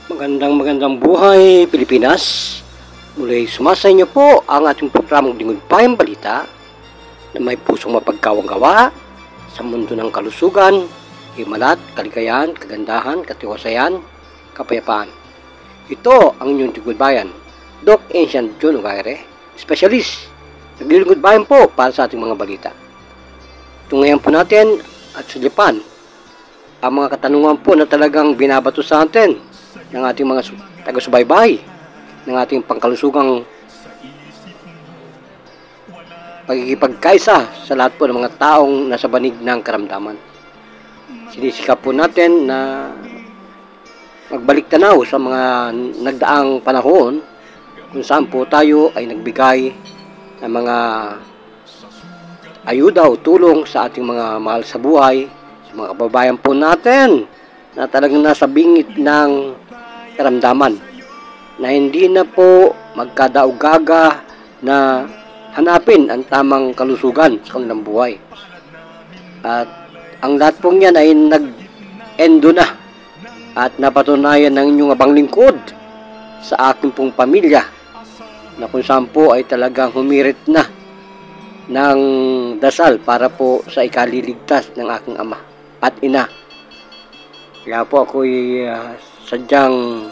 Magandang buhay Pilipinas. Muli sumasa inyo po ang ating programang Lingkod Bayang Balita na may pusong mapagkawang-gawa sa mundo ng kalusugan, himalat, kaligayahan, kagandahan, katiwasayan, kapayapaan. Ito ang inyong Lingkod Bayan, Doc Ancient John Ugaire, specialist. Naglilingkod bayan po para sa ating mga balita. Tungayan po natin at sulipan ang mga katanungan po na talagang binabato sa atin ng ating mga taga-subaybay, ng ating pangkalusugang pagkikipagkaisa sa lahat po ng mga taong nasa banig ng karamdaman. Sinisikap po natin na magbalik tanaw sa mga nagdaang panahon kung saan po tayo ay nagbigay ng mga ayuda o tulong sa ating mga mahal sa buhay, sa mga kababayan po natin na talagang nasa bingit ng karamdaman, na hindi na po magkadaog-gaga na hanapin ang tamang kalusugan sa kanilang buhay. At ang lahat pong yan ay nag-endo na at napatunayan ng inyong abang lingkod sa aking pong pamilya, na kung saan po ay talagang humirit na ng dasal para po sa ikaliligtas ng aking ama at ina. Kaya po ako'y sadyang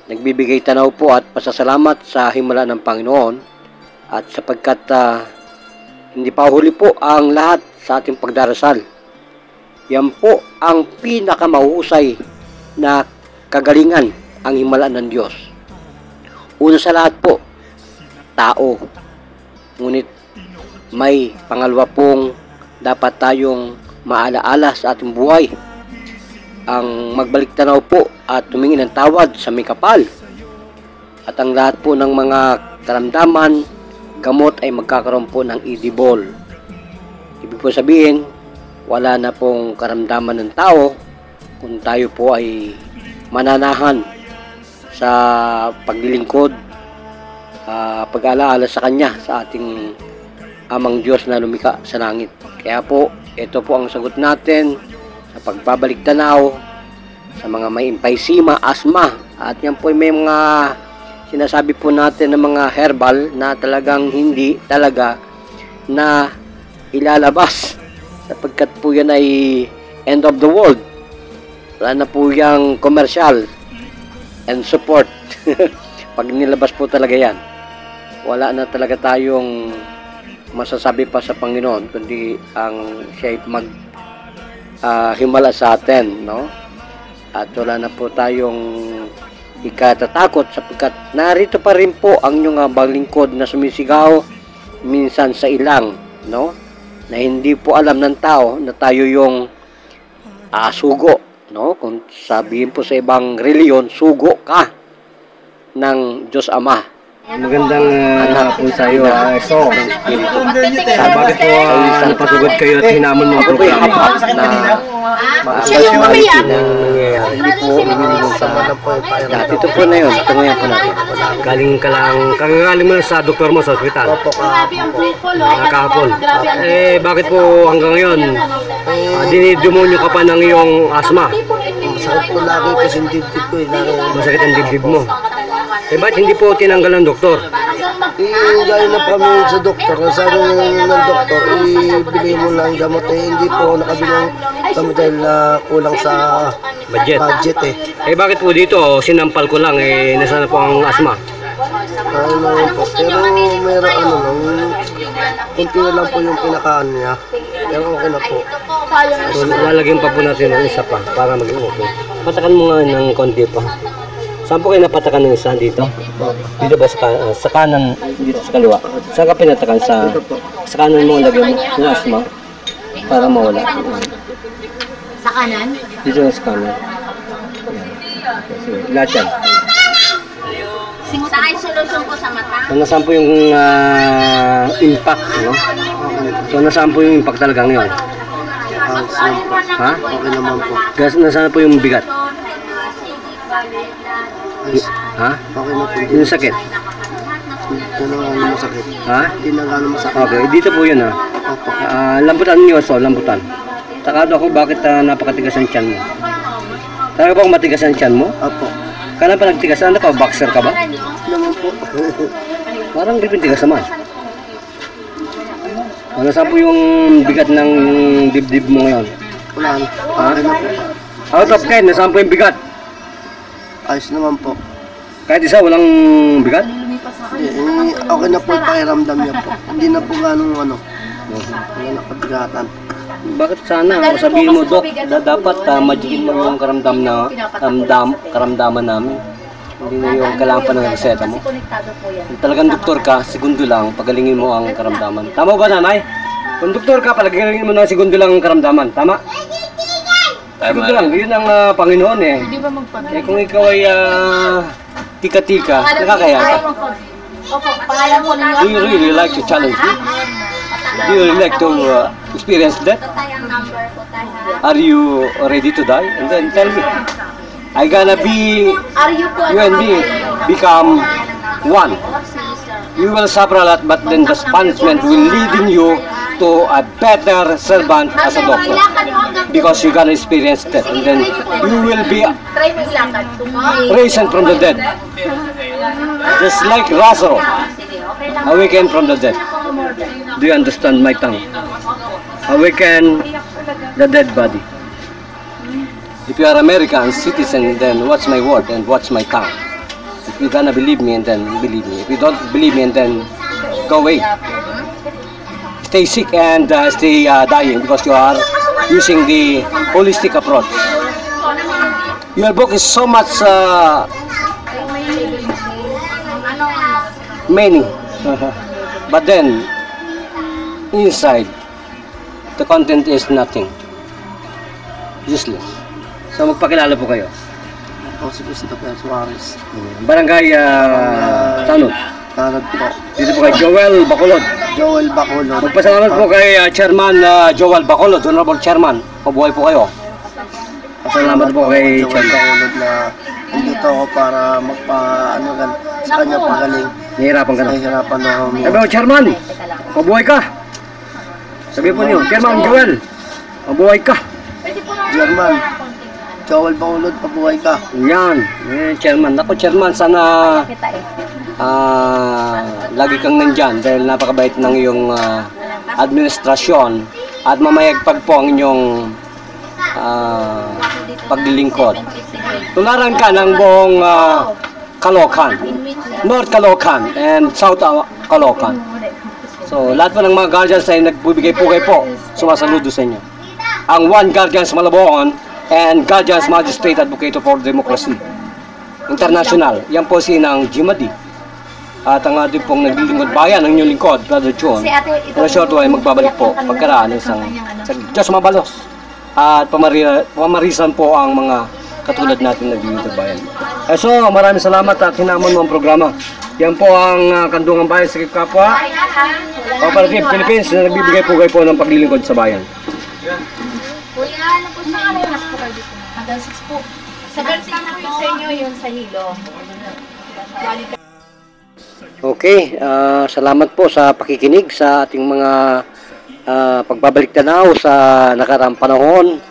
nagbibigay tanaw po at pasasalamat sa himala ng Panginoon, at sapagkat hindi pa huli po ang lahat sa ating pagdarasal. Yan po ang pinakamahusay na kagalingan, ang himala ng Diyos. Una sa lahat po, tao. Ngunit may pangalawa pong dapat tayong maalaala sa ating buhay, ang magbalik tanaw po at tumingin ng tawad sa may kapal. At ang lahat po ng mga karamdaman, gamot ay magkakaroon po ng idibol. Ibig po sabihin, wala na pong karamdaman ng tao kung tayo po ay mananahan sa paglilingkod, pag-alaala sa Kanya, sa ating Amang Diyos na lumikha sa langit. Kaya po, ito po ang sagot natin sa pagbabalik tanaw sa mga may emphysema, asthma, at yan po may mga sinasabi po natin ng mga herbal na talagang hindi talaga na ilalabas, sapagkat po yan ay end of the world. Wala na po yung commercial and support. Pag nilabas po talaga yan, wala na talaga tayong masasabi pa sa Panginoon, kundi ang siya himala sa atin, no? At wala na po tayong ikatatakot, sapagkat narito pa rin po ang inyong abang lingkod na sumisigaw minsan sa ilang, no? Na hindi po alam ng tao na tayo yung sugo, no? Kung sabihin po sa ibang reliyon, sugo ka ng Diyos Ama. Magandang hapon sa iyo, so bakit po napasugod kayo at hinamon mga programa na ito po na yun, tungayan po natin. Galing ka lang, kagagaling mo sa doktor mo sa ospital kahapon. Bakit po hanggang ngayon dinidemonyo ka pa ng iyong asma? Masakit po lagi kasi yung dibdib ko. Masakit ang dibdib mo. Bakit hindi po tinanggal ng doktor? Galing na kami sa doktor. Sabi ng doktor, ibili mo lang gamot. Hindi po nakabili ng gamot dahil kulang sa budget. Bakit po dito, sinampal ko lang, nasaan na po ang asma? Po. Pero mayroon kunti na lang po yung pinakaan niya. Pero okay na po. So, lalagyan pa po natin ng isa pa para maging okay. Patakan mo nga ng konti pa. Saan po kayo napatakan ng isa dito? Dito ba sa kanan, dito sa kaliwa? Saan ka pinatakan? Sa kanan mo lagyan mo yung asma para mawala. Sa kanan? Dito sa kanan. Kasi lahat yan. Saan ay solusyon ko sa mata? So nasaan po yung impact, no? So nasaan po yung impact talaga ngayon? Ha? Okay naman po. Nasaan po yung bigat? Ha? Okay na po. Yung sakit? Ito na nga masakit. Ha? Hindi na nga masakit. Okay, dito po yun ha. Opo. Lambutan niyo, so lambutan. Takado ako bakit napakatigas ang tiyan mo. Talaga bang matigas ang tiyan mo? Opo. Kailan pa nagtigas? Ano ka? Boxer ka ba? Naman po. Parang di pintigas naman. Ano saan po yung bigat ng dibdib mo ngayon? Wala na. Ha? Okay na po. Out of 10, nasaan po yung bigat? Ayos naman po. Kahit isa, walang bigat? Okay na po yung pakiramdam niya po. Hindi na po ganong ano. Wala na kabigatan. Bakit sana? O sabihin mo, Dok, dapat magiging mo yung karamdaman namin. Hindi na yung kailangan pa ng reseta mo. Kung talagang doktor ka, segundo lang, pagalingin mo ang karamdaman. Tama ba, nanay? Kung doktor ka, pagalingin mo na segundo lang ang karamdaman. Tama? Segundo lang, yun ang Panginoon eh. Eh kung ikaw ay tika-tika, nakakaya ka. Opo, pangalan po ninyo. Do you really like to challenge me? Do you really like to experience that? Are you ready to die? And then tell me. I gonna be, Are you po? you and me, become one. You will suffer a lot, but then the punishment will leading you to a better servant as a doctor. Because you're gonna experience that. And then you will be Try mo ilakad. raised from the dead. Just like Lazarus, awaken from the dead. Do you understand my tongue? Awaken the dead body. If you are American citizen, then watch my word and watch my tongue. If you're gonna believe me, and then believe me. If you don't believe me, and then go away. Stay sick and stay dying because you are using the holistic approach. Your book is so much many, but then inside the content is nothing, useless. So magpakilala po kayo. Ako si Christopher Suarez. Barangay Tanod. Tanod po. Dito po kay Joel Bacolod. Joel Bacolod. Magpasalamat po kay Chairman Joel Bacolod, Honorable Chairman. Pabuhay po kayo. Pasalamat po kay Joel Chairman. Bacolod na nandito ako para sa kanya pagaling. Nahihirapan ka na. Nahihirapan ako. Sabi mo, Chairman, pabuhay ka. Sabi po niyo, Chairman Joel, pabuhay ka. German. Joel Bacolod, pabuhay ka. Yan, Chairman. Ako, Chairman, sana lagi kang nandyan dahil napakabait ng iyong administrasyon at mamayagpag po ang inyong paglilingkod. Tularan ka ng buong Caloocan, North Caloocan and South Caloocan. So, lahat po ng mga guardians ay nagbibigay-pugay po, sumasaludo sa inyo. Ang One Guardians Malabon and Guardians Magistrate Advocate for Democracy International. Yan po si Nang Jimadi. At ang ating pong naglilingkod bayan, ang inyong lingkod, Brother John. Pero short while magbabalik po pagkaraan ng isang Diyos mabalos. At pamarisan po ang mga katulad natin naglilingkod bayan. So, maraming salamat at hinamon mo ang programa. Yan po ang Kandungan Bayan sa Kapwa. Cooperative Philippines na nagbibigay-pugay po ng paglilingkod sa bayan. Kuya, ano po siya? Mas po kayo dito. Hanggang 6 po. Sa ganti na po sa inyo yung sa hilo. Okay, salamat po sa pakikinig sa ating mga pagbabalik tanaw sa nakaraang panahon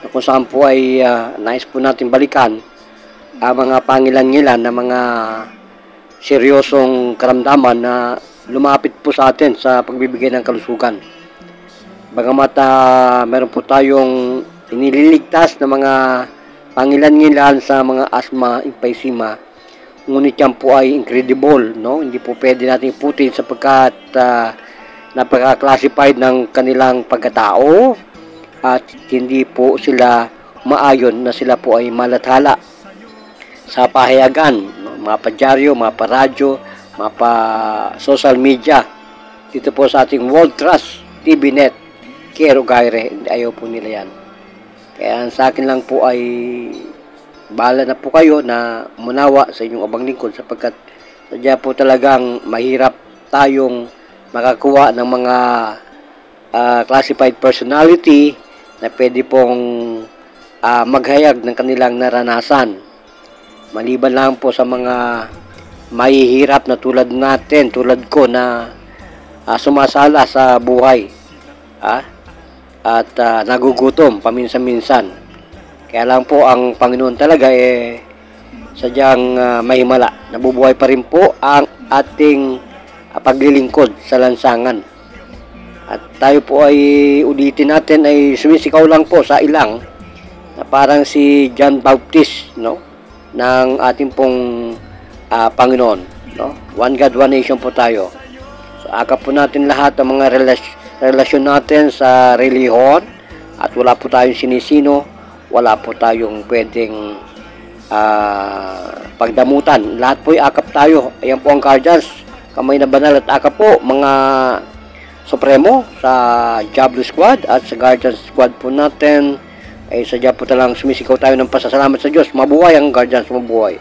na kung saan po ay nais po natin balikan ang mga pangilan-ngilan na mga seryosong karamdaman na lumapit po sa atin sa pagbibigay ng kalusugan. Bagamat meron po tayong inililigtas na mga pangilan-ngilan sa mga asthma, emphysema, ngunit yan po ay incredible, no? Hindi po pwede natin iputin sapagkat napaka-classified ng kanilang pagkatao at hindi po sila maayon na sila po ay malathala sa pahayagan, no? Mapadyaryo, maparadyo, mapa-social media. Dito po sa ating World Trust TV Net, Kero Gaire, ayaw po nila yan. Kaya sa akin lang po ay bahala na po kayo na munawa sa inyong abang lingkod sapagkat sadya po talagang mahirap tayong makakuha ng mga classified personality na pwede pong maghayag ng kanilang naranasan. Maliban lang po sa mga mahihirap na tulad natin, tulad ko na sumasala sa buhay. At nagugutom paminsan-minsan. Kaya lang po ang Panginoon talaga sadyang mahimala. Nabubuhay pa rin po ang ating paglilingkod sa lansangan. At tayo po ay ulitin natin ay sumisigaw lang po sa ilang na parang si John Baptist, no, ng ating pong Panginoon, no? One God, one nation po tayo. So akap po natin lahat ng mga relasyon natin sa relihiyon at wala po tayong sinisino, wala po tayong pwedeng pagdamutan. Lahat po ay akap tayo. Ayan po ang guardians, kamay na banal at akap po mga Supremo sa Diablo Squad at sa Guardians Squad po natin ay sadya po talang sumisigaw tayo ng pasasalamat sa Diyos. Mabuhay ang Guardians, mabuhay.